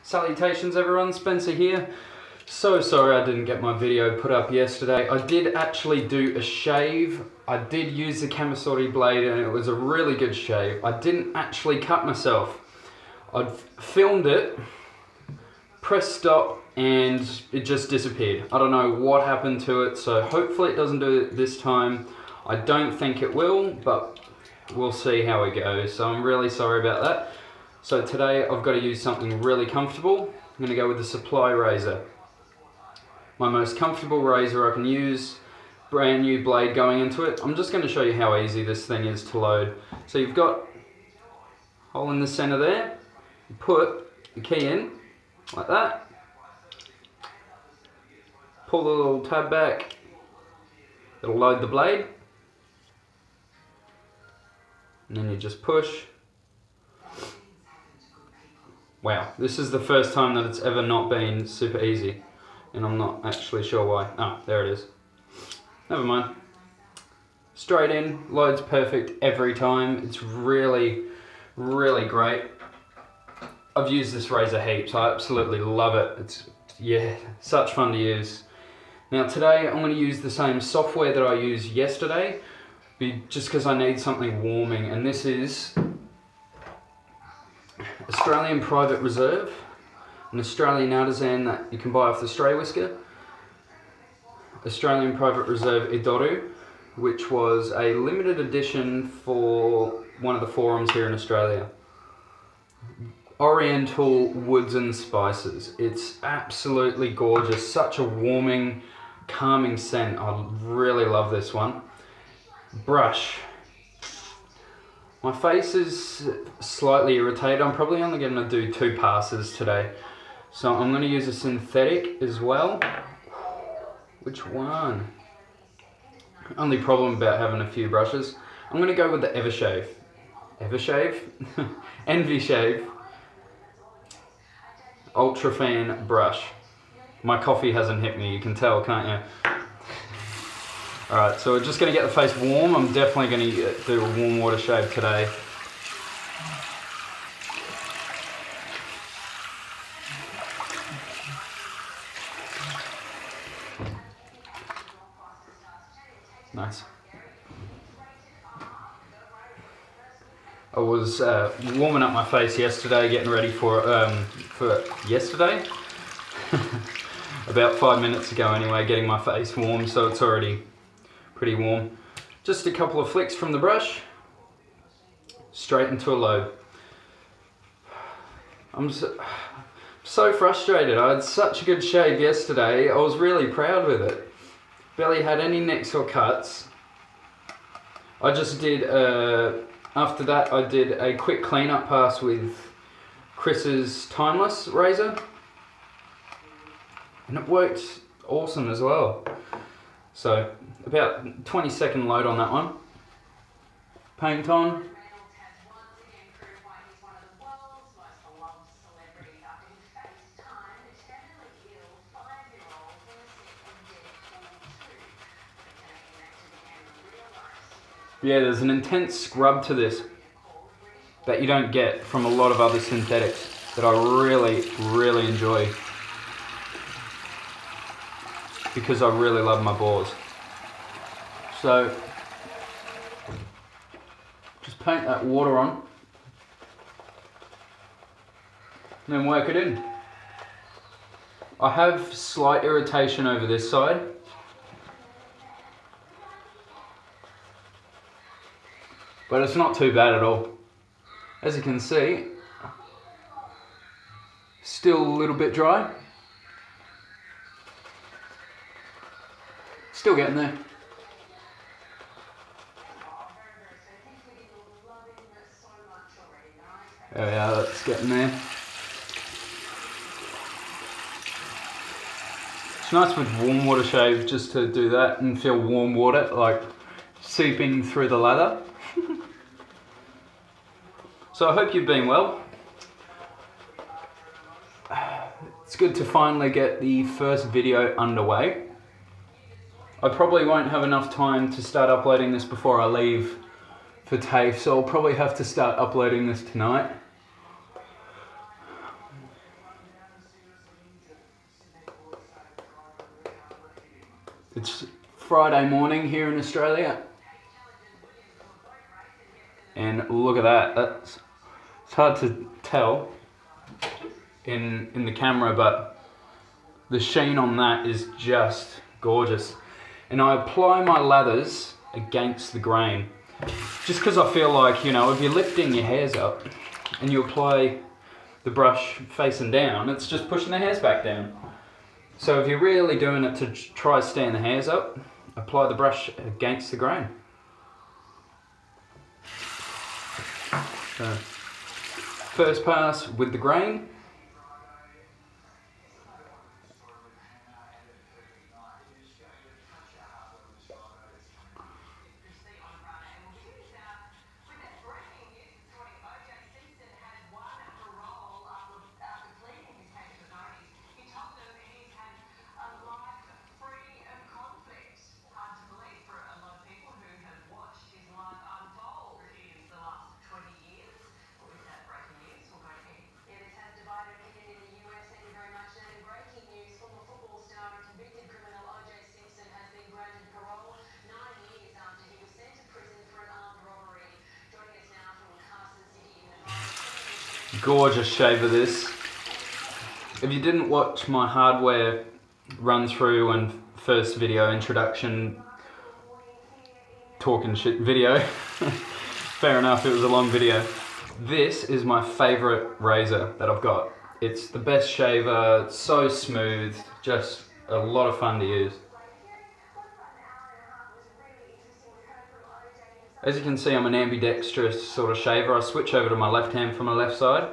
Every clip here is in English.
Salutations everyone, Spencer here. So sorry I didn't get my video put up yesterday. I did actually do a shave. I did use the Camisori blade and it was a really good shave. I didn't actually cut myself. I'd filmed it, pressed stop, and it just disappeared. I don't know what happened to it, so hopefully it doesn't do it this time. I don't think it will, but we'll see how it goes. So I'm really sorry about that. So today I've got to use something really comfortable. I'm going to go with the Supply razor. My most comfortable razor I can use, brand new blade going into it. I'm just going to show you how easy this thing is to load. So you've got a hole in the center there. You put the key in like that. Pull the little tab back. It'll load the blade. And then you just push. Wow, this is the first time that it's ever not been super easy. And I'm not actually sure why. Oh, there it is. Never mind. Straight in, loads perfect every time. It's really, really great. I've used this razor heaps. I absolutely love it. It's, yeah, such fun to use. Now today I'm going to use the same software that I used yesterday, just because I need something warming, and this is Australian Private Reserve, an Australian artisan that you can buy off the Stray Whisker. Australian Private Reserve Idoru, which was a limited edition for one of the forums here in Australia. Oriental woods and spices. It's absolutely gorgeous, such a warming, calming scent. I really love this one. Brush. My face is slightly irritated. I'm probably only going to do 2 passes today. So I'm going to use a synthetic as well. Which one? Only problem about having a few brushes. I'm going to go with the Evershave. Evershave? Envy Shave. Ultra Fan brush. My coffee hasn't hit me, you can tell, can't you? Alright, so we're just going to get the face warm. I'm definitely going to do a warm water shave today. Nice. I was warming up my face yesterday, getting ready for yesterday. About 5 minutes ago anyway, getting my face warm, so it's already pretty warm. Just a couple of flicks from the brush, straight into a load. I'm so frustrated. I had such a good shave yesterday. I was really proud with it. Barely had any nicks or cuts. I just did, after that I did a quick cleanup pass with Chris's Timeless razor. And it worked awesome as well. So about 20-second load on that one. Paint on. Yeah, there's an intense scrub to this that you don't get from a lot of other synthetics that I really, really enjoy, because I really love my bores. So just paint that water on and then work it in. I have slight irritation over this side, but it's not too bad at all. As you can see, still a little bit dry. Still getting there. There we are, that's getting there. It's nice with warm water shave just to do that and feel warm water like seeping through the lather. So I hope you've been well. It's good to finally get the first video underway. I probably won't have enough time to start uploading this before I leave for TAFE, so I'll probably have to start uploading this tonight. It's Friday morning here in Australia. And look at that. It's hard to tell in the camera, but the sheen on that is just gorgeous. And I apply my lathers against the grain, just because I feel like, you know, if you're lifting your hairs up and you apply the brush facing down, it's just pushing the hairs back down. So if you're really doing it to try stand the hairs up, apply the brush against the grain. So, first pass with the grain. Gorgeous shaver this. If you didn't watch my hardware run through and first video introduction talking shit video, fair enough, it was a long video. This is my favorite razor that I've got. It's the best shaver, it's so smooth, just a lot of fun to use. As you can see, I'm an ambidextrous sort of shaver. I switch over to my left hand from my left side.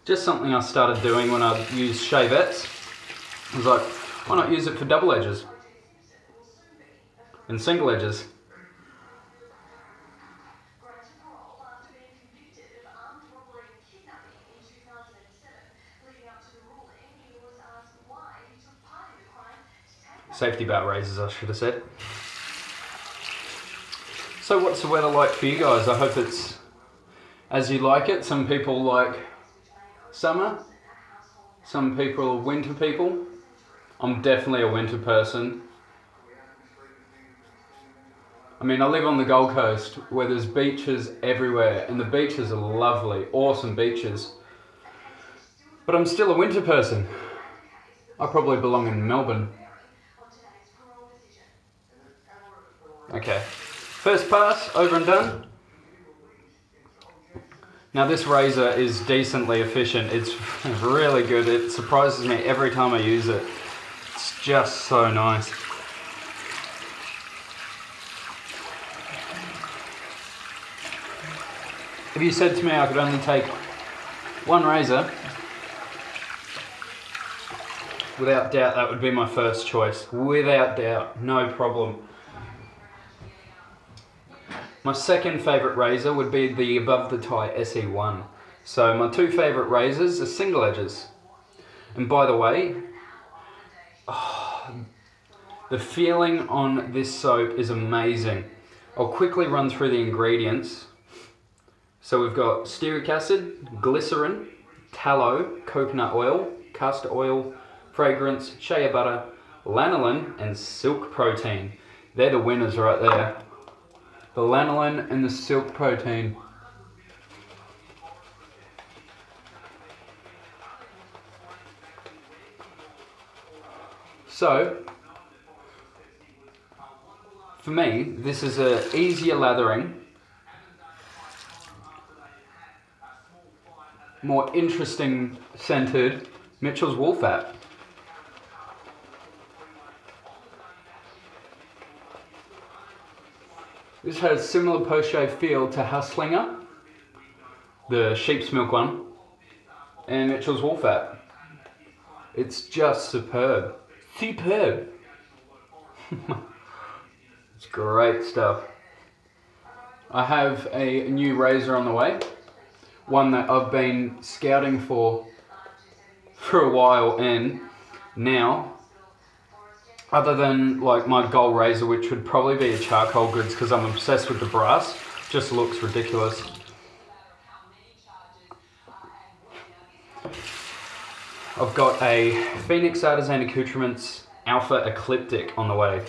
Just something I started doing when I used shavettes. I was like, why not use it for double edges and single edges? Safety belt razors, I should have said. So what's the weather like for you guys? I hope it's as you like it. Some people like summer, some people are winter people. I'm definitely a winter person. I mean, I live on the Gold Coast where there's beaches everywhere, and the beaches are lovely, awesome beaches. But I'm still a winter person. I probably belong in Melbourne. Okay, first pass, over and done. Now this razor is decently efficient. It's really good. It surprises me every time I use it. It's just so nice. If you said to me I could only take one razor, without doubt that would be my first choice. Without doubt, no problem. My second favourite razor would be the Above the Tie SE1. So my two favourite razors are single edges. And by the way, the feeling on this soap is amazing. I'll quickly run through the ingredients. So we've got stearic acid, glycerin, tallow, coconut oil, castor oil, fragrance, shea butter, lanolin and silk protein. They're the winners right there. The lanolin and the silk protein. So, for me, this is a easier lathering, more interesting scented Mitchell's Wool Fat. This has a similar post-shave feel to Houseling, the sheep's milk one, and Mitchell's Wool Fat. It's just superb. Superb! It's great stuff. I have a new razor on the way, one that I've been scouting for a while, and now, other than like my gold razor, which would probably be a charcoal goods because I'm obsessed with the brass, just looks ridiculous. I've got a Phoenix Artisan Accoutrements Alpha Ecliptic on the way.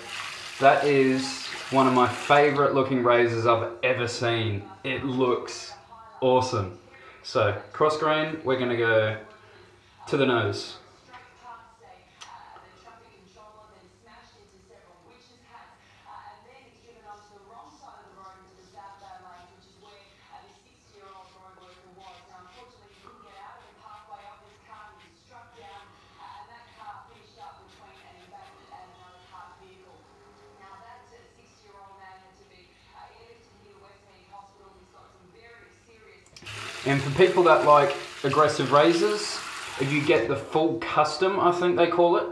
That is one of my favorite looking razors I've ever seen. It looks awesome. So cross grain, we're gonna go to the nose. And for people that like aggressive razors, if you get the full custom, I think they call it,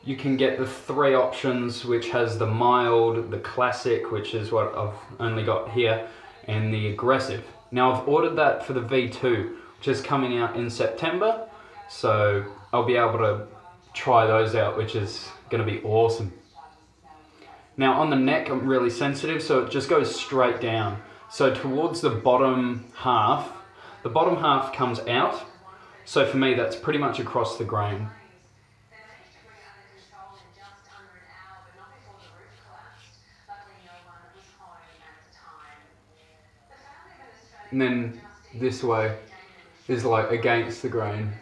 you can get the 3 options, which has the mild, the classic, which is what I've only got here, and the aggressive. Now I've ordered that for the V2, which is coming out in September, so I'll be able to try those out, which is going to be awesome. Now on the neck, I'm really sensitive, so it just goes straight down. So towards the bottom half comes out. So for me, that's pretty much across the grain. And then this way is like against the grain.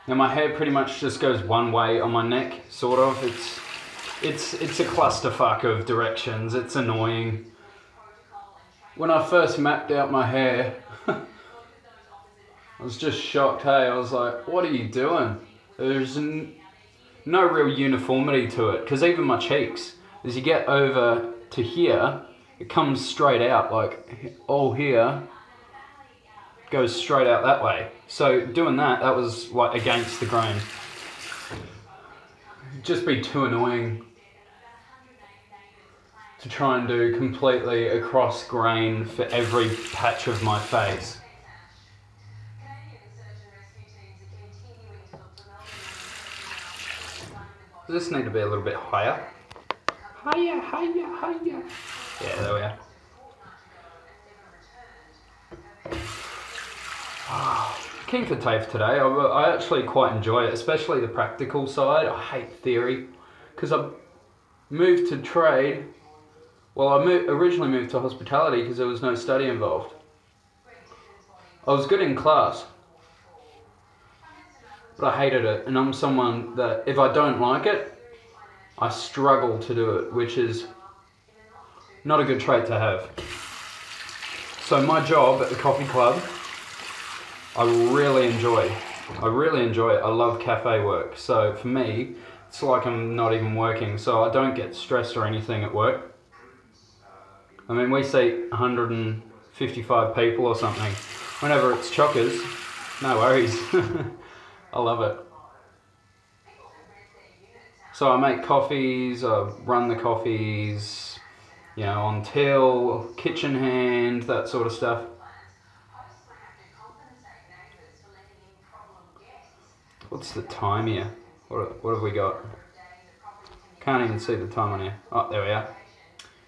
Now my hair pretty much just goes one way on my neck, sort of. It's a clusterfuck of directions. It's annoying. When I first mapped out my hair, I was just shocked, hey. I was like, what are you doing? There's no real uniformity to it, because even my cheeks, as you get over to here, it comes straight out, like all here goes straight out that way. So doing that was like against the grain. It'd just be too annoying to try and do completely across grain for every patch of my face. Does this need to be a little bit higher? Higher, higher, higher. Yeah, there we are. Keen for TAFE today. I actually quite enjoy it, especially the practical side. I hate theory, because I moved to trade. Well, I originally moved to hospitality because there was no study involved. I was good in class, but I hated it, and I'm someone that if I don't like it, I struggle to do it, which is not a good trait to have. So my job at the coffee club, I really enjoy. I really enjoy it. I love cafe work. So for me, it's like I'm not even working, so I don't get stressed or anything at work. I mean, we see 155 people or something. Whenever it's chockers, no worries. I love it. So I make coffees, I run the coffees, you know, on till, kitchen hand, that sort of stuff. What's the time here? What have we got? Can't even see the time on here. Oh, there we are.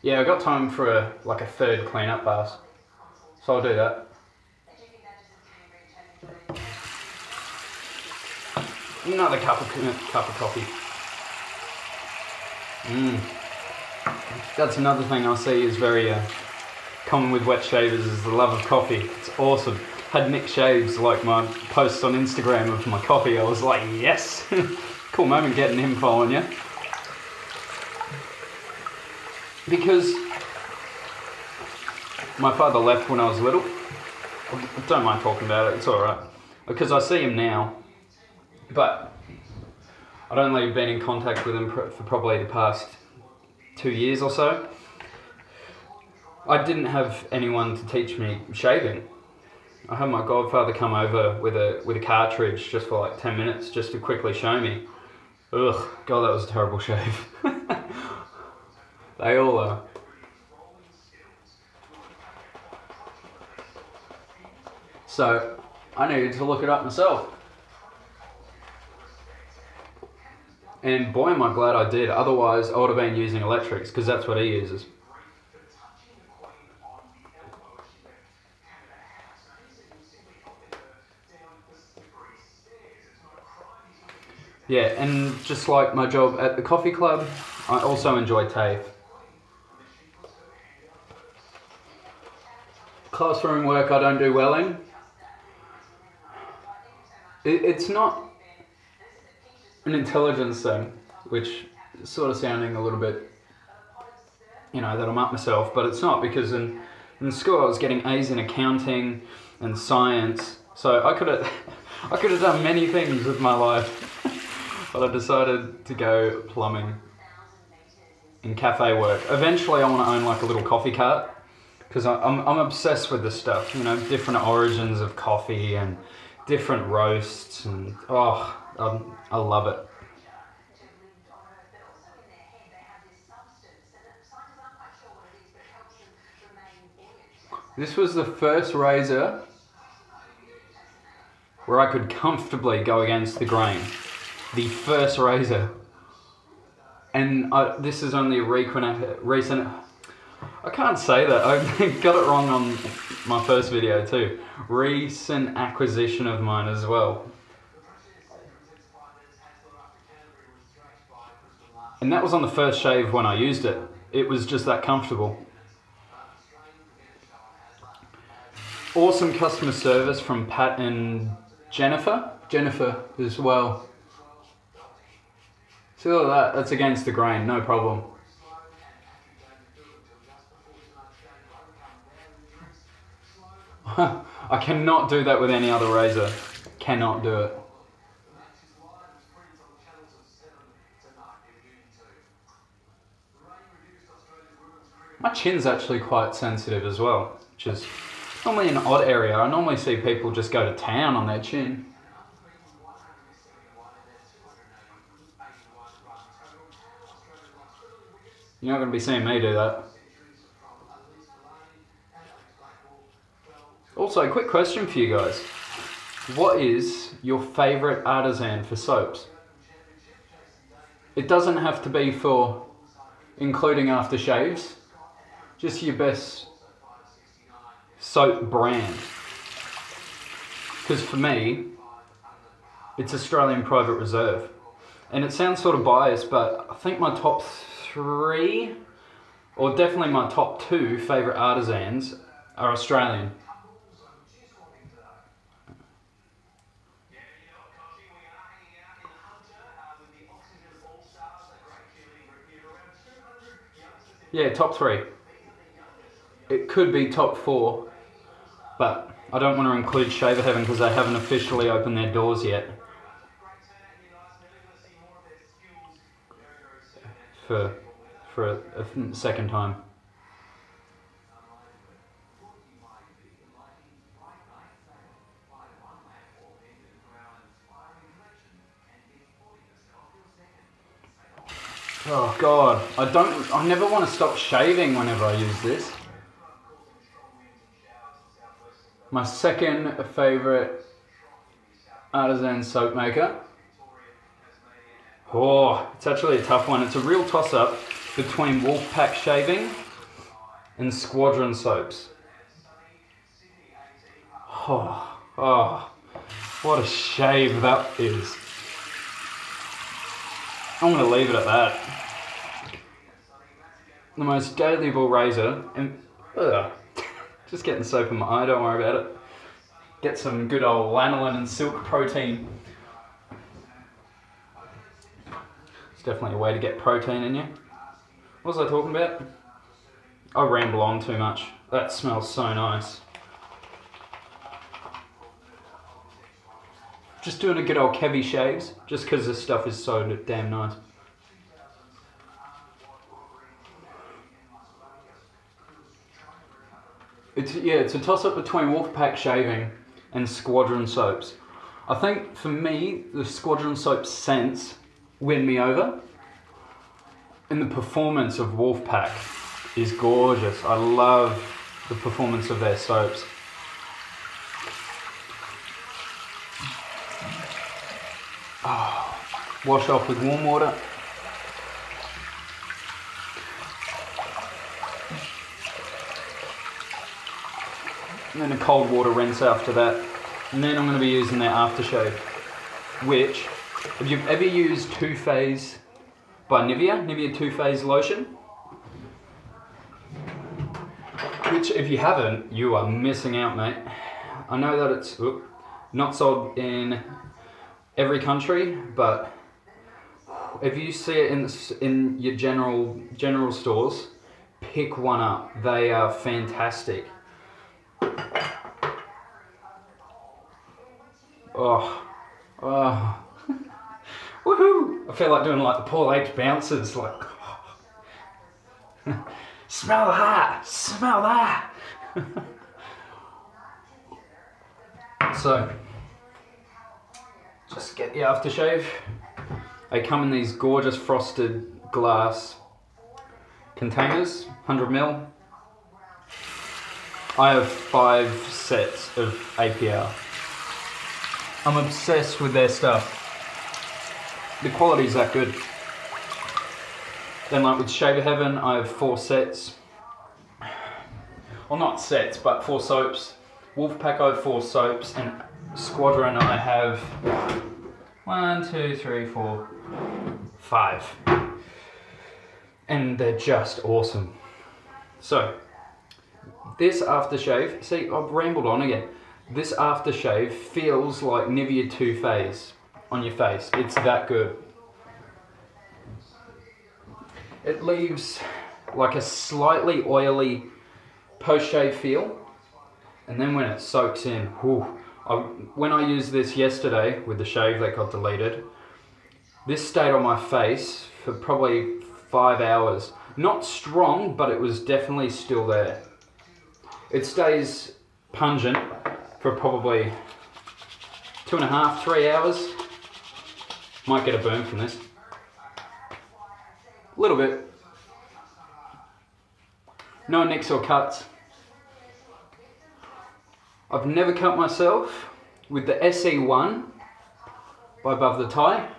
Yeah, I got time for like a third cleanup pass, so I'll do that. Another cup of coffee. That's another thing I see is very common with wet shavers, is the love of coffee. It's awesome. Had Nick Shaves like my posts on Instagram of my coffee. I was like, yes. Cool moment getting him following you. Because my father left when I was little. I don't mind talking about it, it's alright. Because I see him now, but I'd only been in contact with him for probably the past 2 years or so. I didn't have anyone to teach me shaving. I had my godfather come over with a cartridge just for like 10 minutes just to quickly show me. Ugh, God, that was a terrible shave. They all are. So, I needed to look it up myself. And boy am I glad I did, otherwise I would have been using electrics, because that's what he uses. Yeah, and just like my job at the coffee club, I also enjoy TAFE. Classroom work I don't do well in. It's not an intelligence thing, which is sort of sounding a little bit, you know, that I'm up myself, but it's not, because in school I was getting A's in accounting and science, so I could have done many things with my life. But I decided to go plumbing and cafe work. Eventually I want to own like a little coffee cart, because I'm obsessed with this stuff, you know, different origins of coffee and different roasts, and oh, I love it. This was the first razor where I could comfortably go against the grain. The first razor. And this is only a recent, I can't say that, I got it wrong on my first video too. Recent acquisition of mine as well. And that was on the first shave when I used it. It was just that comfortable. Awesome customer service from Pat and Jennifer as well. See all of that? That's against the grain, no problem. I cannot do that with any other razor. Cannot do it. My chin's actually quite sensitive as well, which is normally an odd area. I normally see people just go to town on their chin. You're not going to be seeing me do that. Also, quick question for you guys. What is your favourite artisan for soaps? It doesn't have to be for including aftershaves. Just your best soap brand. Because for me, it's Australian Private Reserve. And it sounds sort of biased, but I think my top 3, or definitely my top 2 favourite artisans are Australian. Yeah, top 3. It could be top 4, but I don't want to include Shaver Heaven because they haven't officially opened their doors yet. For a second time. Oh God, I never want to stop shaving whenever I use this. My second favourite artisan soap maker. Oh, it's actually a tough one. It's a real toss-up between Wolfpack shaving and Squadron soaps. Oh, what a shave that is. I'm going to leave it at that. The most dailiable razor, and just getting soap in my eye, don't worry about it. Get some good old lanolin and silk protein. It's definitely a way to get protein in you. What was I talking about? I ramble on too much. That smells so nice. Just doing a good old Kevy shaves, just because this stuff is so damn nice. It's a toss-up between Wolfpack shaving and Squadron soaps. I think for me, the Squadron soap scents win me over, and the performance of Wolfpack is gorgeous. I love the performance of their soaps. Oh, wash off with warm water. And then a cold water rinse after that. And then I'm going to be using their aftershave, which, have you ever used Too Faced by Nivea 2 Phase lotion? Which, if you haven't, you are missing out, mate. I know that it's not sold in every country, but if you see it in your general stores, pick one up. They are fantastic. Oh, woohoo! I feel like doing like the Paul H bouncers, like, smell that, smell that. So, just get the aftershave. They come in these gorgeous frosted glass containers, 100 ml. I have 5 sets of APR. I'm obsessed with their stuff. The quality's that good. Then like with Shaver Heaven, I have 4 sets. Well, not sets, but 4 soaps. Wolfpack, I have 4 soaps, and Squadron, I have 1, 2, 3, 4, 5. And they're just awesome. So, this aftershave, see, I've rambled on again. This aftershave feels like Nivea 2 Phase on your face. It's that good. It leaves like a slightly oily post-shave feel. And then when it soaks in, whew, when I used this yesterday with the shave that got deleted, this stayed on my face for probably 5 hours. Not strong, but it was definitely still there. It stays pungent for probably 2.5, 3 hours. Might get a burn from this. A little bit. No nicks or cuts. I've never cut myself with the SE1 by Above the Tie,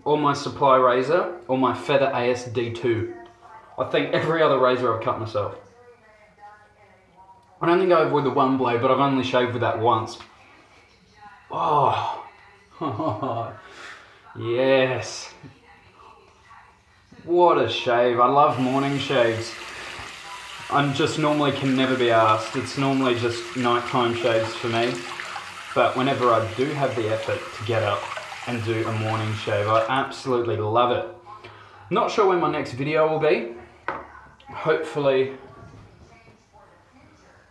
or my Supply razor, or my Feather ASD2. I think every other razor I've cut myself. I don't think I've with the one blade, but I've only shaved with that once. Oh, yes. What a shave. I love morning shaves. I just normally can never be asked. It's normally just nighttime shaves for me. But whenever I do have the effort to get up and do a morning shave, I absolutely love it. Not sure when my next video will be. Hopefully,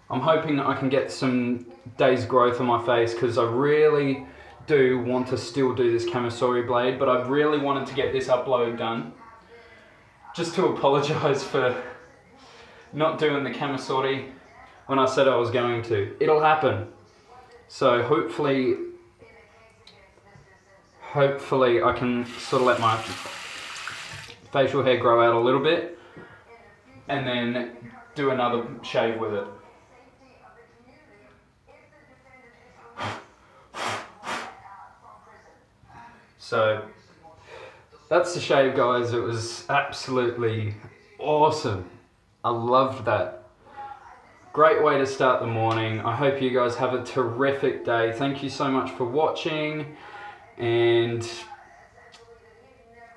I'm hoping that I can get some days growth on my face, because I really do want to still do this Camisori blade, but I really wanted to get this upload done. Just to apologise for not doing the Camisori when I said I was going to. It'll happen. So hopefully I can sort of let my facial hair grow out a little bit and then do another shave with it. So that's the shave, guys. It was absolutely awesome. I loved that. Great way to start the morning. I hope you guys have a terrific day. Thank you so much for watching, and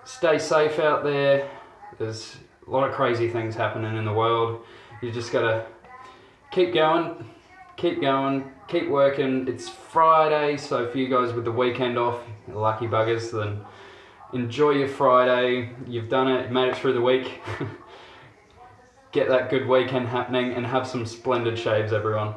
stay safe out there. There's a lot of crazy things happening in the world. You just gotta keep going, keep working. It's Friday, so for you guys with the weekend off, lucky buggers, then enjoy your Friday. You've done it, made it through the week. Get that good weekend happening and have some splendid shaves, everyone.